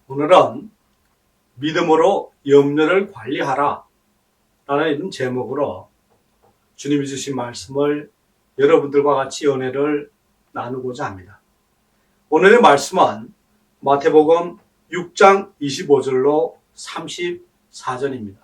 오늘은 믿음으로 염려를 관리하라 라는 이런 제목으로 주님이 주신 말씀을 여러분들과 같이 은혜를 나누고자 합니다. 오늘의 말씀은 마태복음 6장 25절로 34절입니다.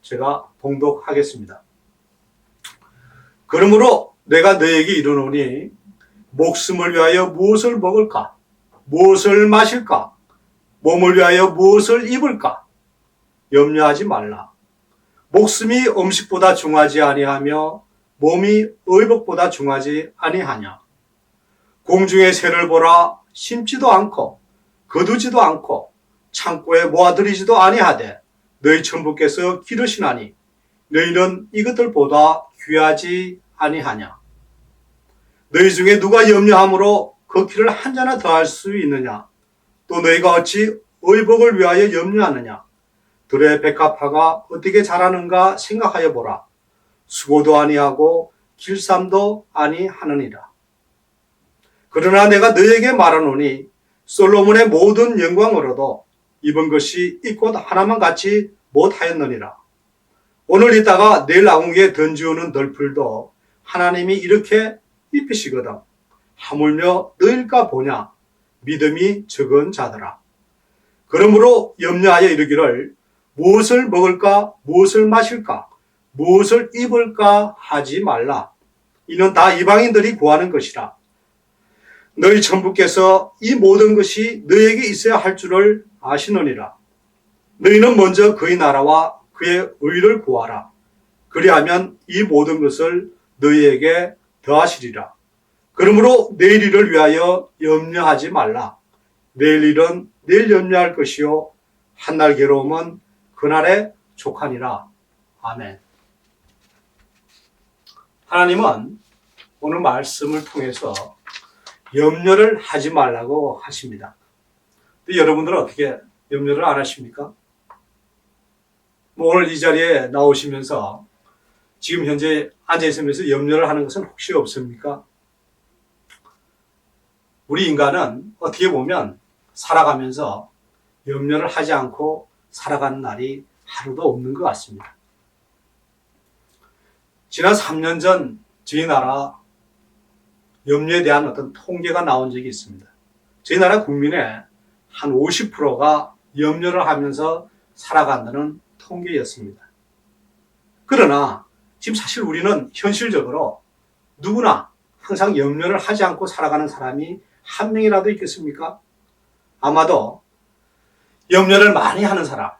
제가 봉독하겠습니다. 그러므로 내가 너에게 이르노니 목숨을 위하여 무엇을 먹을까? 무엇을 마실까? 몸을 위하여 무엇을 입을까? 염려하지 말라. 목숨이 음식보다 중하지 아니하며 몸이 의복보다 중하지 아니하냐. 공중의 새를 보라. 심지도 않고 거두지도 않고 창고에 모아들이지도 아니하되 너희 천부께서 기르시나니 너희는 이것들보다 귀하지 아니하냐. 너희 중에 누가 염려함으로 그 키를 한 자나 더할 수 있느냐. 또 너희가 어찌 의복을 위하여 염려하느냐. 들의 백합화가 어떻게 자라는가 생각하여 보라. 수고도 아니하고 길쌈도 아니하느니라. 그러나 내가 너희에게 말하노니 솔로몬의 모든 영광으로도 입은 것이 이 꽃 하나만 같이 못하였느니라. 오늘 있다가 내일 아궁이에 던지우는 덜풀도 하나님이 이렇게 입히시거든. 하물며 너희일까 보냐. 믿음이 적은 자들아. 그러므로 염려하여 이르기를 무엇을 먹을까, 무엇을 마실까, 무엇을 입을까 하지 말라. 이는 다 이방인들이 구하는 것이라. 너희 천부께서 이 모든 것이 너희에게 있어야 할 줄을 아시느니라. 너희는 먼저 그의 나라와 그의 의를 구하라. 그리하면 이 모든 것을 너희에게 더하시리라. 그러므로 내일 일을 위하여 염려하지 말라. 내일 일은 내일 염려할 것이요 한날 괴로움은 그날에 족하니라. 아멘. 하나님은 오늘 말씀을 통해서 염려를 하지 말라고 하십니다. 근데 여러분들은 어떻게 염려를 안 하십니까? 오늘 이 자리에 나오시면서 지금 현재 앉아 있으면서 염려를 하는 것은 혹시 없습니까? 우리 인간은 어떻게 보면 살아가면서 염려를 하지 않고 살아가는 날이 하루도 없는 것 같습니다. 지난 3년 전 저희 나라 염려에 대한 어떤 통계가 나온 적이 있습니다. 저희 나라 국민의 한 50%가 염려를 하면서 살아간다는 통계였습니다. 그러나 지금 사실 우리는 현실적으로 누구나 항상 염려를 하지 않고 살아가는 사람이 한 명이라도 있겠습니까? 아마도 염려를 많이 하는 사람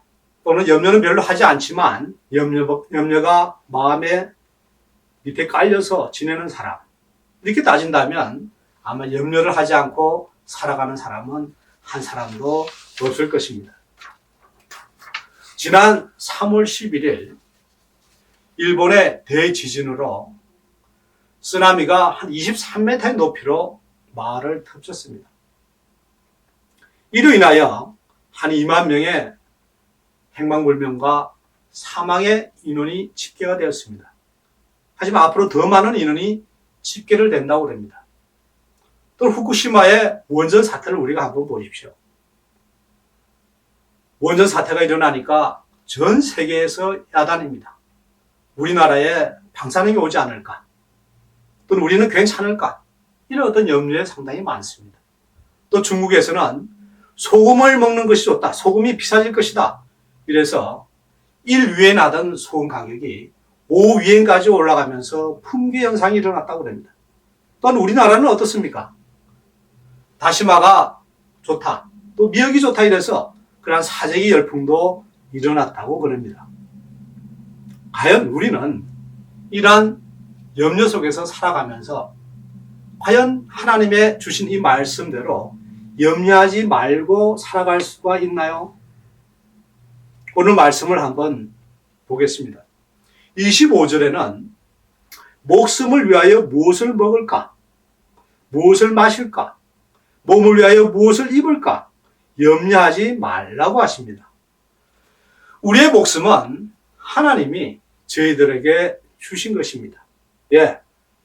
또는 염려는 별로 하지 않지만 염려가 마음에 밑에 깔려서 지내는 사람 이렇게 따진다면 아마 염려를 하지 않고 살아가는 사람은 한 사람도 없을 것입니다. 지난 3월 11일 일본의 대지진으로 쓰나미가 한 23m의 높이로 마을을 덮쳤습니다. 이로 인하여 한 2만 명의 행방불명과 사망의 인원이 집계가 되었습니다. 하지만 앞으로 더 많은 인원이 집계를 된다고 합니다. 또 후쿠시마의 원전 사태를 우리가 한번 보십시오. 원전 사태가 일어나니까 전 세계에서 야단입니다. 우리나라에 방사능이 오지 않을까? 또는 우리는 괜찮을까? 이런 어떤 염려에 상당히 많습니다. 또 중국에서는 소금을 먹는 것이 좋다. 소금이 비싸질 것이다. 이래서 1위엔 하던 소금 가격이 5위엔까지 올라가면서 품귀 현상이 일어났다고 합니다. 또한 우리나라는 어떻습니까? 다시마가 좋다. 또 미역이 좋다 이래서 그러한 사재기 열풍도 일어났다고 그럽니다. 과연 우리는 이러한 염려 속에서 살아가면서 과연 하나님의 주신 이 말씀대로 염려하지 말고 살아갈 수가 있나요? 오늘 말씀을 한번 보겠습니다. 25절에는 목숨을 위하여 무엇을 먹을까? 무엇을 마실까? 몸을 위하여 무엇을 입을까? 염려하지 말라고 하십니다. 우리의 목숨은 하나님이 저희들에게 주신 것입니다.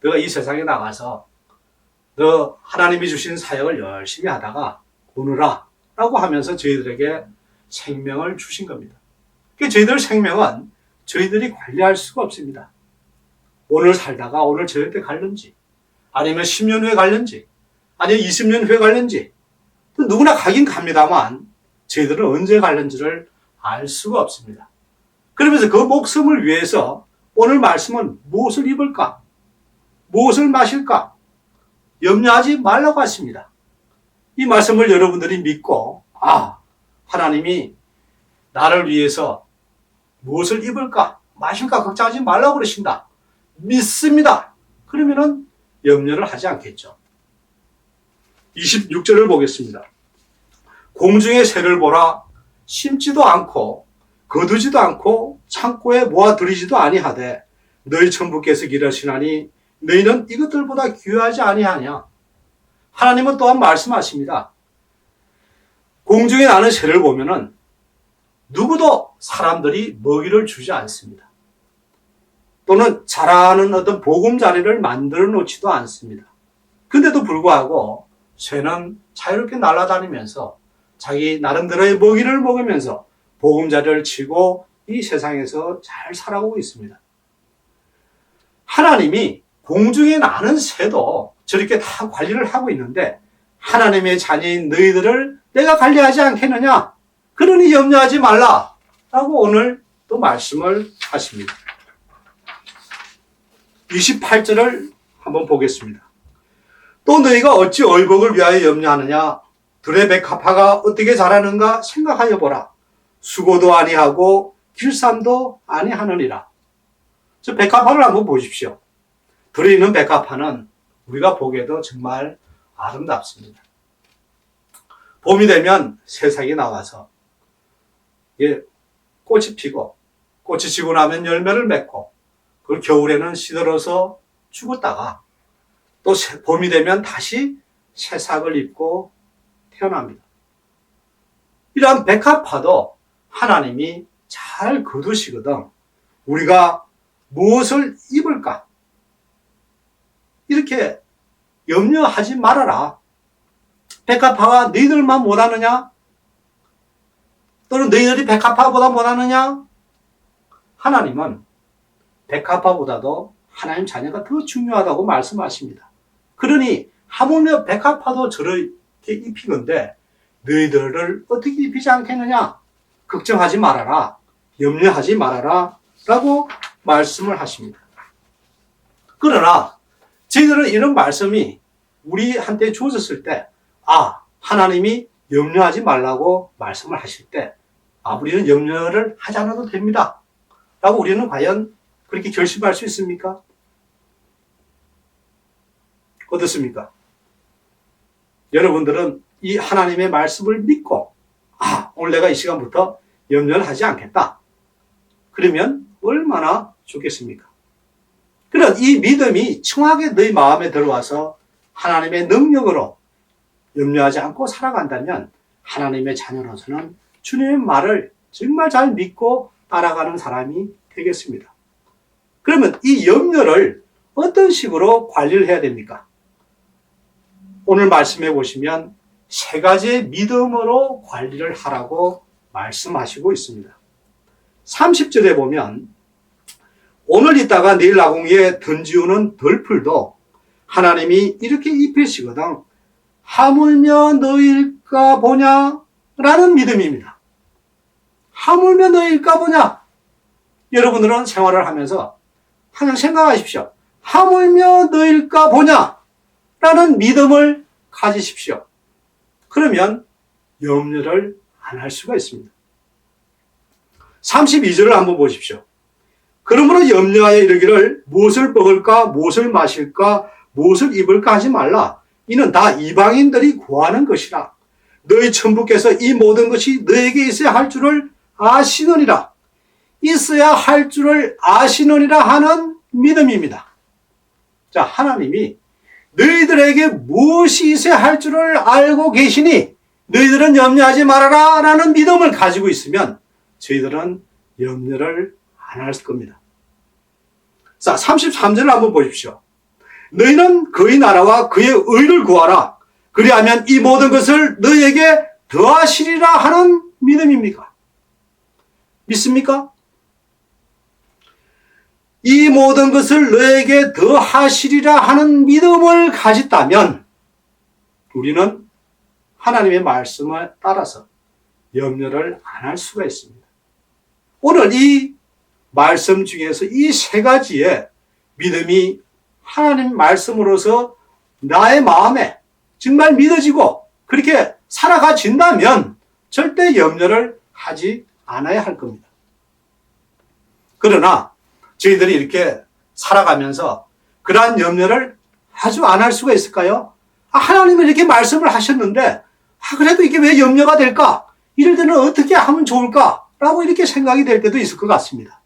너가 이 세상에 나가서 너 하나님이 주신 사역을 열심히 하다가 오느라 라고 하면서 저희들에게 생명을 주신 겁니다. 그러니까 저희들 생명은 저희들이 관리할 수가 없습니다. 오늘 살다가 오늘 저녁 때 갈는지, 아니면 10년 후에 갈는지, 아니면 20년 후에 갈는지, 누구나 가긴 갑니다만 저희들은 언제 갈는지를 알 수가 없습니다. 그러면서 그 목숨을 위해서 오늘 말씀은 무엇을 입을까? 무엇을 마실까? 염려하지 말라고 하십니다. 이 말씀을 여러분들이 믿고, 하나님이 나를 위해서 무엇을 입을까? 마실까? 걱정하지 말라고 그러신다. 믿습니다. 그러면은 염려를 하지 않겠죠. 26절을 보겠습니다. 공중의 새를 보라. 심지도 않고 거두지도 않고 창고에 모아들이지도 아니하되 너희 천부께서 기르시나니 너희는 이것들보다 귀하지 아니하냐. 하나님은 또한 말씀하십니다. 공중에 나는 새를 보면은 누구도 사람들이 먹이를 주지 않습니다. 또는 자라는 어떤 보금자리를 만들어 놓지도 않습니다. 근데도 불구하고 새는 자유롭게 날아다니면서 자기 나름대로의 먹이를 먹으면서 보금자리를 치고 이 세상에서 잘 살아오고 있습니다. 하나님이 공중에 나는 새도 저렇게 다 관리를 하고 있는데 하나님의 자녀인 너희들을 내가 관리하지 않겠느냐? 그러니 염려하지 말라 라고 오늘 또 말씀을 하십니다. 28절을 한번 보겠습니다. 또 너희가 어찌 얼복을 위하여 염려하느냐? 들의 백합화가 어떻게 자라는가 생각하여 보라. 수고도 아니하고 길쌈도 아니하느니라. 저 백합화를 한번 보십시오. 들에 있는 백합화는 우리가 보기에도 정말 아름답습니다. 봄이 되면 새싹이 나와서 꽃이 피고 꽃이 지고 나면 열매를 맺고 그걸 겨울에는 시들어서 죽었다가 또 봄이 되면 다시 새싹을 입고 태어납니다. 이러한 백합화도 하나님이 잘 거두시거든 우리가 무엇을 입을까? 이렇게 염려하지 말아라. 백합화가 너희들만 못하느냐? 또는 너희들이 백합화보다 못하느냐? 하나님은 백합화보다도 하나님 자녀가 더 중요하다고 말씀하십니다. 그러니 하물며 백합화도 저렇게 입히는데 너희들을 어떻게 입히지 않겠느냐? 걱정하지 말아라. 염려하지 말아라. 라고 말씀을 하십니다. 그러나 저희들은 이런 말씀이 우리한테 주어졌을 때 하나님이 염려하지 말라고 말씀을 하실 때 우리는 염려를 하지 않아도 됩니다. 라고 우리는 과연 그렇게 결심할 수 있습니까? 어떻습니까? 여러분들은 이 하나님의 말씀을 믿고 오늘 내가 이 시간부터 염려를 하지 않겠다. 그러면 얼마나 좋겠습니까? 그런 이 믿음이 청하게 너희 마음에 들어와서 하나님의 능력으로 염려하지 않고 살아간다면 하나님의 자녀로서는 주님의 말을 정말 잘 믿고 따라가는 사람이 되겠습니다. 그러면 이 염려를 어떤 식으로 관리를 해야 됩니까? 오늘 말씀해 보시면 세 가지의 믿음으로 관리를 하라고 말씀하시고 있습니다. 30절에 보면 오늘 있다가 내일 나궁이에 던지우는 덜풀도 하나님이 이렇게 입히시거든 하물며 너일까 보냐? 라는 믿음입니다. 하물며 너일까 보냐? 여러분들은 생활을 하면서 항상 생각하십시오. 하물며 너일까 보냐? 라는 믿음을 가지십시오. 그러면 염려를 안 할 수가 있습니다. 32절을 한번 보십시오. 그러므로 염려하여 이르기를 무엇을 먹을까, 무엇을 마실까, 무엇을 입을까 하지 말라. 이는 다 이방인들이 구하는 것이라. 너희 천부께서 이 모든 것이 너에게 있어야 할 줄을 아시느니라. 있어야 할 줄을 아시느니라 하는 믿음입니다. 자, 하나님이 너희들에게 무엇이 있어야 할 줄을 알고 계시니 너희들은 염려하지 말아라 라는 믿음을 가지고 있으면 저희들은 염려를 안 할 겁니다. 자, 33절을 한번 보십시오. 너희는 그의 나라와 그의 의를 구하라. 그리하면 이 모든 것을 너희에게 더하시리라 하는 믿음입니까? 믿습니까? 이 모든 것을 너에게 더하시리라 하는 믿음을 가졌다면 우리는 하나님의 말씀을 따라서 염려를 안 할 수가 있습니다. 오늘 이 말씀 중에서 이 세 가지의 믿음이 하나님 말씀으로서 나의 마음에 정말 믿어지고 그렇게 살아가진다면 절대 염려를 하지 않아야 할 겁니다. 그러나 저희들이 이렇게 살아가면서 그러한 염려를 아주 안 할 수가 있을까요? 하나님은 이렇게 말씀을 하셨는데 그래도 이게 왜 염려가 될까? 이럴 때는 어떻게 하면 좋을까? 라고 이렇게 생각이 될 때도 있을 것 같습니다.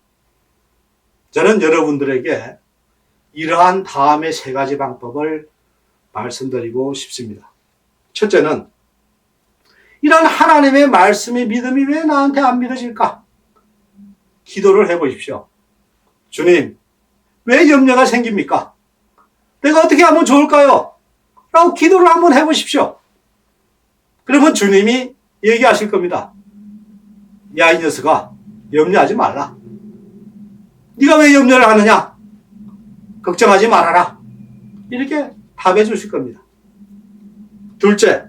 저는 여러분들에게 이러한 다음의 세 가지 방법을 말씀드리고 싶습니다. 첫째는 이런 하나님의 말씀의 믿음이 왜 나한테 안 믿어질까? 기도를 해보십시오. 주님, 왜 염려가 생깁니까? 내가 어떻게 하면 좋을까요? 라고 기도를 한번 해보십시오. 그러면 주님이 얘기하실 겁니다. 야, 이 녀석아, 염려하지 말라. 네가 왜 염려를 하느냐? 걱정하지 말아라. 이렇게 답해 주실 겁니다. 둘째,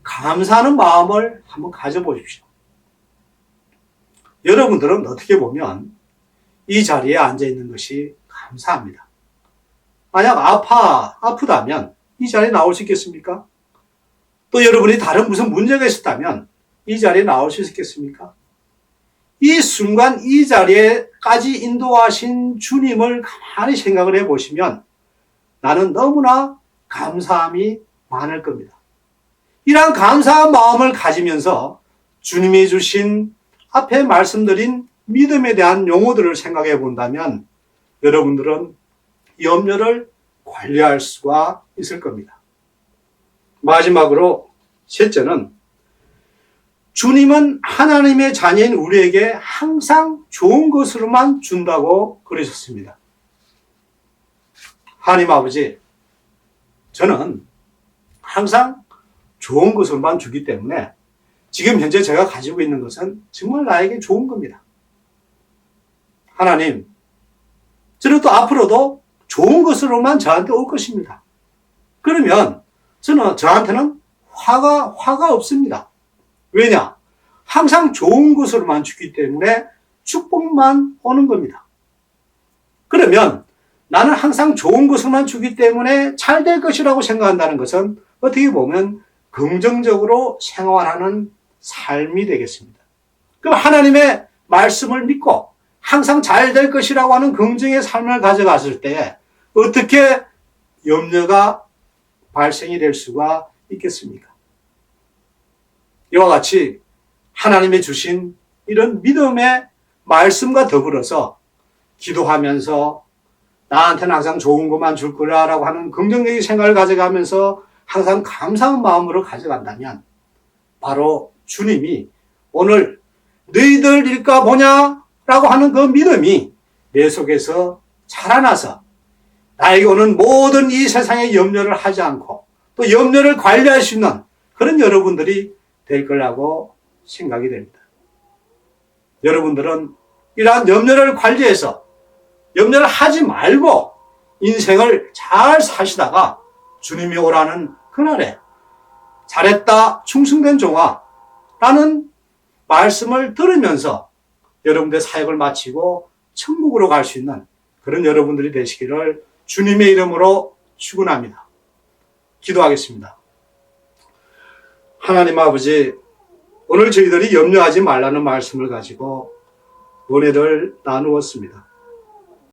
감사하는 마음을 한번 가져보십시오. 여러분들은 어떻게 보면 이 자리에 앉아있는 것이 감사합니다. 만약 아프다면 이 자리에 나올 수 있겠습니까? 또 여러분이 다른 무슨 문제가 있었다면 이 자리에 나올 수 있겠습니까? 이 순간 이 자리에까지 인도하신 주님을 가만히 생각을 해보시면 나는 너무나 감사함이 많을 겁니다. 이러한 감사한 마음을 가지면서 주님이 주신 앞에 말씀드린 믿음에 대한 용어들을 생각해 본다면 여러분들은 염려를 관리할 수가 있을 겁니다. 마지막으로 셋째는 주님은 하나님의 자녀인 우리에게 항상 좋은 것으로만 준다고 그러셨습니다. 하나님 아버지, 저는 항상 좋은 것으로만 주기 때문에 지금 현재 제가 가지고 있는 것은 정말 나에게 좋은 겁니다. 하나님, 저는 또 앞으로도 좋은 것으로만 저한테 올 것입니다. 그러면 저한테는 화가 없습니다. 왜냐? 항상 좋은 것으로만 주기 때문에 축복만 오는 겁니다. 그러면 나는 항상 좋은 것으로만 주기 때문에 잘 될 것이라고 생각한다는 것은 어떻게 보면 긍정적으로 생활하는 삶이 되겠습니다. 그럼 하나님의 말씀을 믿고 항상 잘 될 것이라고 하는 긍정의 삶을 가져갔을 때 어떻게 염려가 발생이 될 수가 있겠습니까? 이와 같이 하나님이 주신 이런 믿음의 말씀과 더불어서 기도하면서 나한테는 항상 좋은 것만 줄 거라고 하는 긍정적인 생각을 가져가면서 항상 감사한 마음으로 가져간다면 바로 주님이 오늘 너희들 일까 보냐? 라고 하는 그 믿음이 내 속에서 자라나서 나에게 오는 모든 이 세상의 염려를 하지 않고 또 염려를 관리할 수 있는 그런 여러분들이 될 거라고 생각이 됩니다. 여러분들은 이러한 염려를 관리해서 염려를 하지 말고 인생을 잘 사시다가 주님이 오라는 그날에 잘했다 충성된 종아 라는 말씀을 들으면서 여러분들의 사역을 마치고 천국으로 갈 수 있는 그런 여러분들이 되시기를 주님의 이름으로 축원합니다. 기도하겠습니다. 하나님 아버지, 오늘 저희들이 염려하지 말라는 말씀을 가지고 은혜를 나누었습니다.